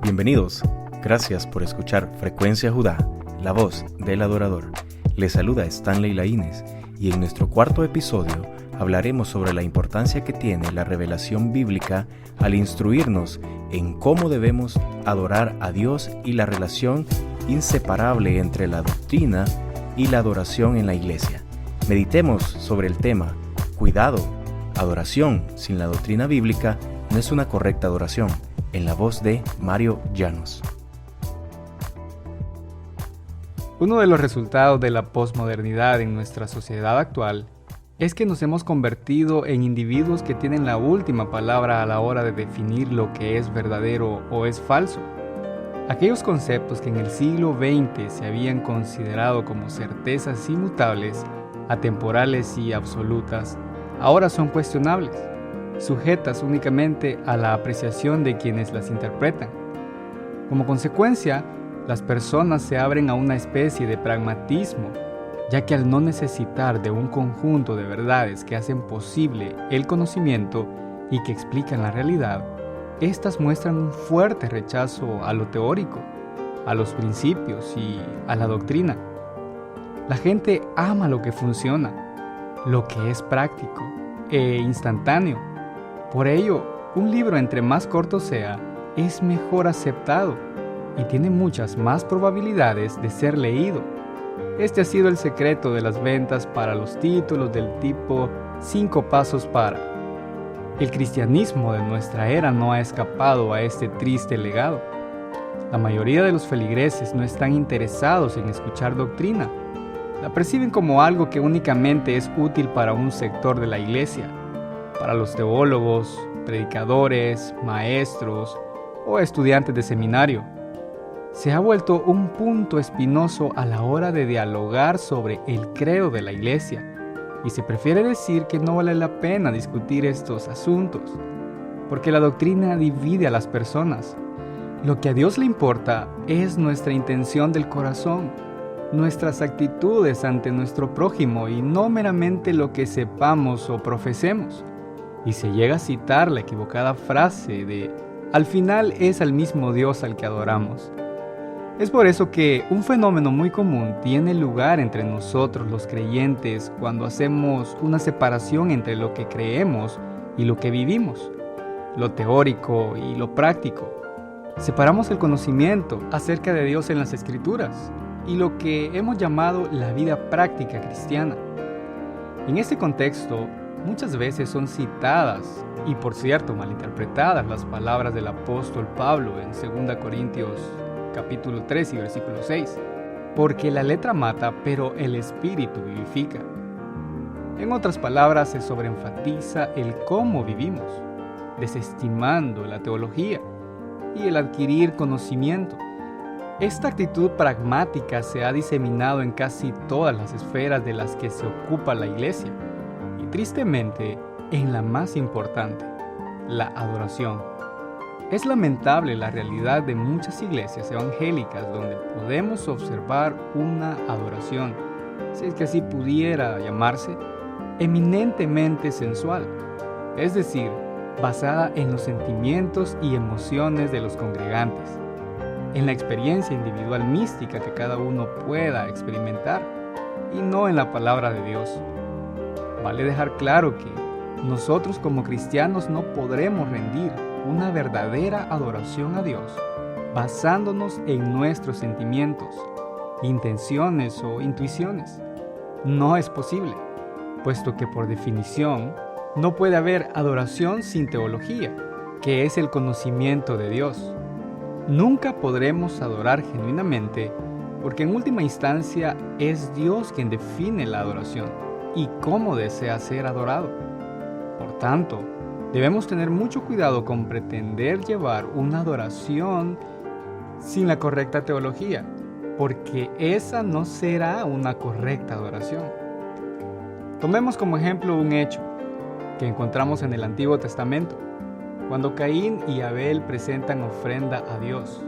Bienvenidos, gracias por escuchar Frecuencia Judá, la voz del adorador. Les saluda Stanley Laínez y en nuestro cuarto episodio hablaremos sobre la importancia que tiene la revelación bíblica al instruirnos en cómo debemos adorar a Dios y la relación inseparable entre la doctrina y la adoración en la iglesia. Meditemos sobre el tema, cuidado, adoración sin la doctrina bíblica no es una correcta adoración, en la voz de Mario Llanos. Uno de los resultados de la posmodernidad en nuestra sociedad actual es que nos hemos convertido en individuos que tienen la última palabra a la hora de definir lo que es verdadero o es falso. Aquellos conceptos que en el siglo XX se habían considerado como certezas inmutables, atemporales y absolutas, ahora son cuestionables, sujetas únicamente a la apreciación de quienes las interpretan. Como consecuencia, las personas se abren a una especie de pragmatismo, ya que al no necesitar de un conjunto de verdades que hacen posible el conocimiento y que explican la realidad, éstas muestran un fuerte rechazo a lo teórico, a los principios y a la doctrina. La gente ama lo que funciona, lo que es práctico e instantáneo. Por ello, un libro entre más corto sea, es mejor aceptado y tiene muchas más probabilidades de ser leído. Este ha sido el secreto de las ventas para los títulos del tipo 5 pasos para. El cristianismo de nuestra era no ha escapado a este triste legado. La mayoría de los feligreses no están interesados en escuchar doctrina. La perciben como algo que únicamente es útil para un sector de la iglesia, para los teólogos, predicadores, maestros o estudiantes de seminario. Se ha vuelto un punto espinoso a la hora de dialogar sobre el credo de la iglesia, y se prefiere decir que no vale la pena discutir estos asuntos, porque la doctrina divide a las personas. Lo que a Dios le importa es nuestra intención del corazón, nuestras actitudes ante nuestro prójimo y no meramente lo que sepamos o profesemos. Y se llega a citar la equivocada frase de «al final es al mismo Dios al que adoramos». Es por eso que un fenómeno muy común tiene lugar entre nosotros los creyentes cuando hacemos una separación entre lo que creemos y lo que vivimos, lo teórico y lo práctico. Separamos el conocimiento acerca de Dios en las Escrituras y lo que hemos llamado la vida práctica cristiana. En este contexto, muchas veces son citadas y, por cierto, malinterpretadas las palabras del apóstol Pablo en 2 Corintios capítulo 3 y versículo 6, porque la letra mata, pero el espíritu vivifica. En otras palabras, se sobreenfatiza el cómo vivimos, desestimando la teología y el adquirir conocimiento. Esta actitud pragmática se ha diseminado en casi todas las esferas de las que se ocupa la iglesia, y tristemente en la más importante, la adoración. Es lamentable la realidad de muchas iglesias evangélicas donde podemos observar una adoración, si es que así pudiera llamarse, eminentemente sensual, es decir, basada en los sentimientos y emociones de los congregantes, en la experiencia individual mística que cada uno pueda experimentar y no en la palabra de Dios. Vale dejar claro que nosotros como cristianos no podremos rendir una verdadera adoración a Dios basándonos en nuestros sentimientos, intenciones o intuiciones. No es posible, puesto que por definición no puede haber adoración sin teología, que es el conocimiento de Dios. Nunca podremos adorar genuinamente porque en última instancia es Dios quien define la adoración y cómo desea ser adorado. Por tanto, debemos tener mucho cuidado con pretender llevar una adoración sin la correcta teología, porque esa no será una correcta adoración. Tomemos como ejemplo un hecho que encontramos en el Antiguo Testamento, cuando Caín y Abel presentan ofrenda a Dios,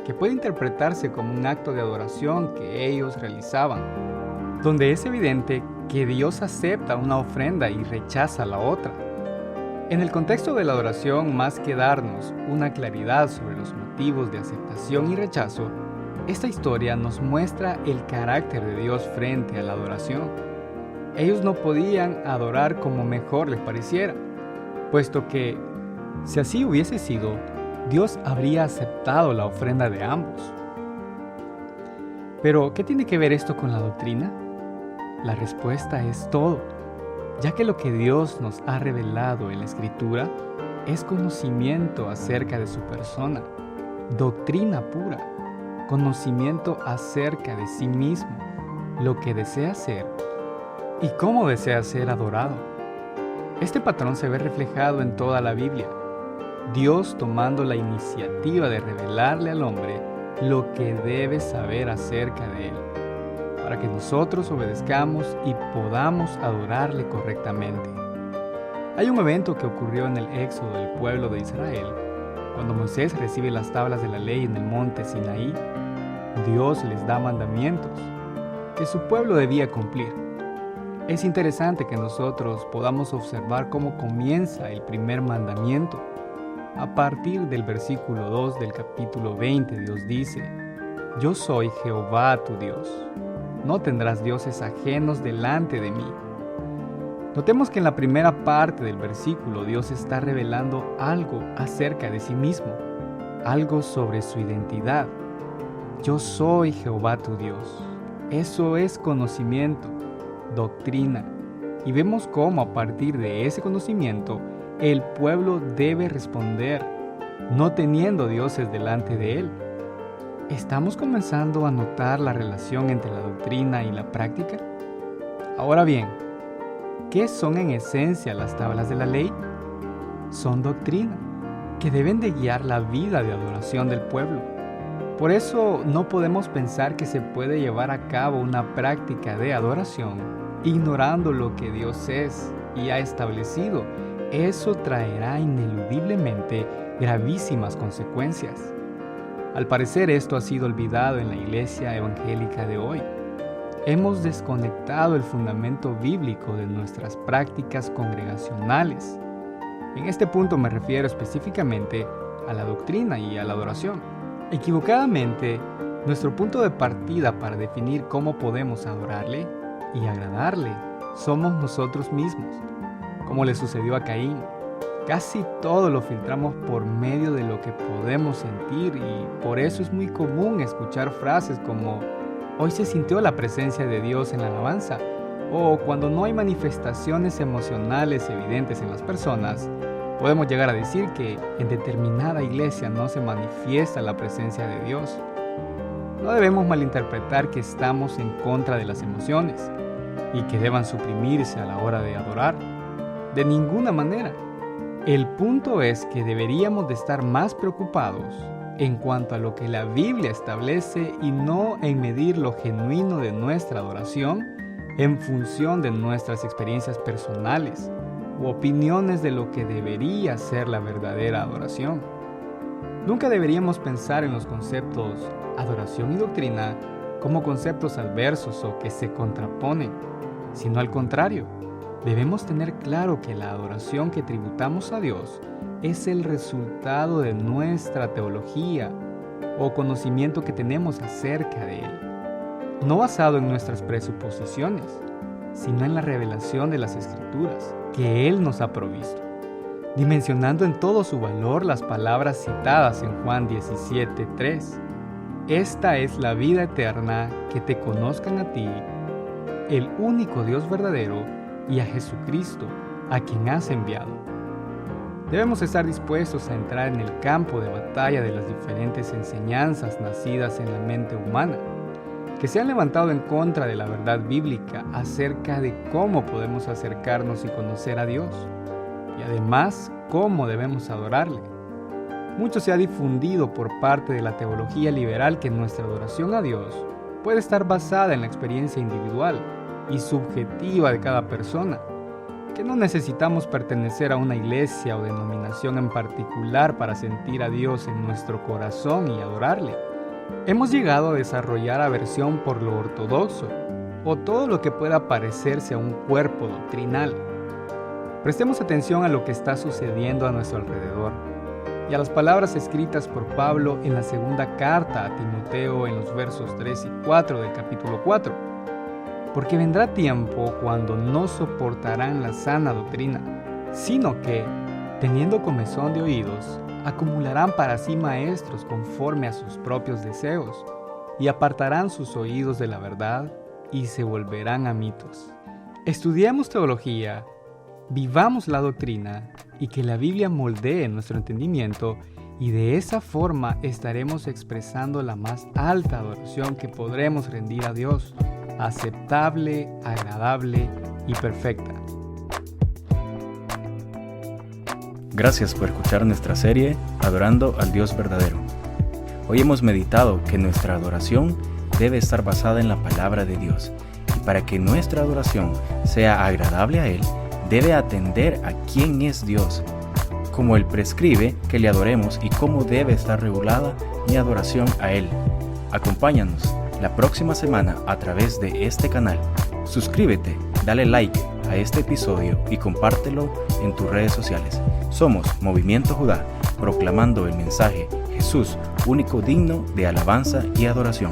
que puede interpretarse como un acto de adoración que ellos realizaban, donde es evidente que Dios acepta una ofrenda y rechaza la otra. En el contexto de la adoración, más que darnos una claridad sobre los motivos de aceptación y rechazo, esta historia nos muestra el carácter de Dios frente a la adoración. Ellos no podían adorar como mejor les pareciera, puesto que, si así hubiese sido, Dios habría aceptado la ofrenda de ambos. Pero, ¿qué tiene que ver esto con la doctrina? La respuesta es todo, ya que lo que Dios nos ha revelado en la Escritura es conocimiento acerca de su persona, doctrina pura, conocimiento acerca de sí mismo, lo que desea ser y cómo desea ser adorado. Este patrón se ve reflejado en toda la Biblia, Dios tomando la iniciativa de revelarle al hombre lo que debe saber acerca de él, para que nosotros obedezcamos y podamos adorarle correctamente. Hay un evento que ocurrió en el éxodo del pueblo de Israel. Cuando Moisés recibe las tablas de la ley en el monte Sinaí, Dios les da mandamientos que su pueblo debía cumplir. Es interesante que nosotros podamos observar cómo comienza el primer mandamiento. A partir del versículo 2 del capítulo 20, Dios dice: Yo soy Jehová tu Dios. No tendrás dioses ajenos delante de mí. Notemos que en la primera parte del versículo Dios está revelando algo acerca de sí mismo, algo sobre su identidad. Yo soy Jehová tu Dios. Eso es conocimiento, doctrina. Y vemos cómo a partir de ese conocimiento el pueblo debe responder, no teniendo dioses delante de él. ¿Estamos comenzando a notar la relación entre la doctrina y la práctica? Ahora bien, ¿qué son en esencia las tablas de la ley? Son doctrina, que deben de guiar la vida de adoración del pueblo. Por eso no podemos pensar que se puede llevar a cabo una práctica de adoración ignorando lo que Dios es y ha establecido. Eso traerá ineludiblemente gravísimas consecuencias. Al parecer esto ha sido olvidado en la iglesia evangélica de hoy. Hemos desconectado el fundamento bíblico de nuestras prácticas congregacionales. En este punto me refiero específicamente a la doctrina y a la adoración. Equivocadamente, nuestro punto de partida para definir cómo podemos adorarle y agradarle somos nosotros mismos, como le sucedió a Caín. Casi todo lo filtramos por medio de lo que podemos sentir y por eso es muy común escuchar frases como «Hoy se sintió la presencia de Dios en la alabanza» o cuando no hay manifestaciones emocionales evidentes en las personas, podemos llegar a decir que en determinada iglesia no se manifiesta la presencia de Dios. No debemos malinterpretar que estamos en contra de las emociones y que deban suprimirse a la hora de adorar. De ninguna manera. El punto es que deberíamos de estar más preocupados en cuanto a lo que la Biblia establece y no en medir lo genuino de nuestra adoración en función de nuestras experiencias personales u opiniones de lo que debería ser la verdadera adoración. Nunca deberíamos pensar en los conceptos adoración y doctrina como conceptos adversos o que se contraponen, sino al contrario. Debemos tener claro que la adoración que tributamos a Dios es el resultado de nuestra teología o conocimiento que tenemos acerca de Él, no basado en nuestras presuposiciones, sino en la revelación de las Escrituras que Él nos ha provisto, dimensionando en todo su valor las palabras citadas en Juan 17:3. Esta es la vida eterna, que te conozcan a ti, el único Dios verdadero, y a Jesucristo, a quien has enviado. Debemos estar dispuestos a entrar en el campo de batalla de las diferentes enseñanzas nacidas en la mente humana, que se han levantado en contra de la verdad bíblica acerca de cómo podemos acercarnos y conocer a Dios, y además cómo debemos adorarle. Mucho se ha difundido por parte de la teología liberal que nuestra adoración a Dios puede estar basada en la experiencia individual y subjetiva de cada persona, que no necesitamos pertenecer a una iglesia o denominación en particular para sentir a Dios en nuestro corazón y adorarle. Hemos llegado a desarrollar aversión por lo ortodoxo o todo lo que pueda parecerse a un cuerpo doctrinal. Prestemos atención a lo que está sucediendo a nuestro alrededor y a las palabras escritas por Pablo en la segunda carta a Timoteo en los versos 3 y 4 del capítulo 4. Porque vendrá tiempo cuando no soportarán la sana doctrina, sino que, teniendo comezón de oídos, acumularán para sí maestros conforme a sus propios deseos, y apartarán sus oídos de la verdad y se volverán a mitos. Estudiemos teología, vivamos la doctrina y que la Biblia moldee nuestro entendimiento, y de esa forma estaremos expresando la más alta adoración que podremos rendir a Dios, aceptable, agradable y perfecta. Gracias por escuchar nuestra serie Adorando al Dios verdadero. Hoy hemos meditado que nuestra adoración debe estar basada en la palabra de Dios, y para que nuestra adoración sea agradable a Él, debe atender a quién es Dios, como Él prescribe que le adoremos y cómo debe estar regulada mi adoración a Él. Acompáñanos la próxima semana a través de este canal. Suscríbete, dale like a este episodio y compártelo en tus redes sociales. Somos Movimiento Judá, proclamando el mensaje Jesús, único digno de alabanza y adoración.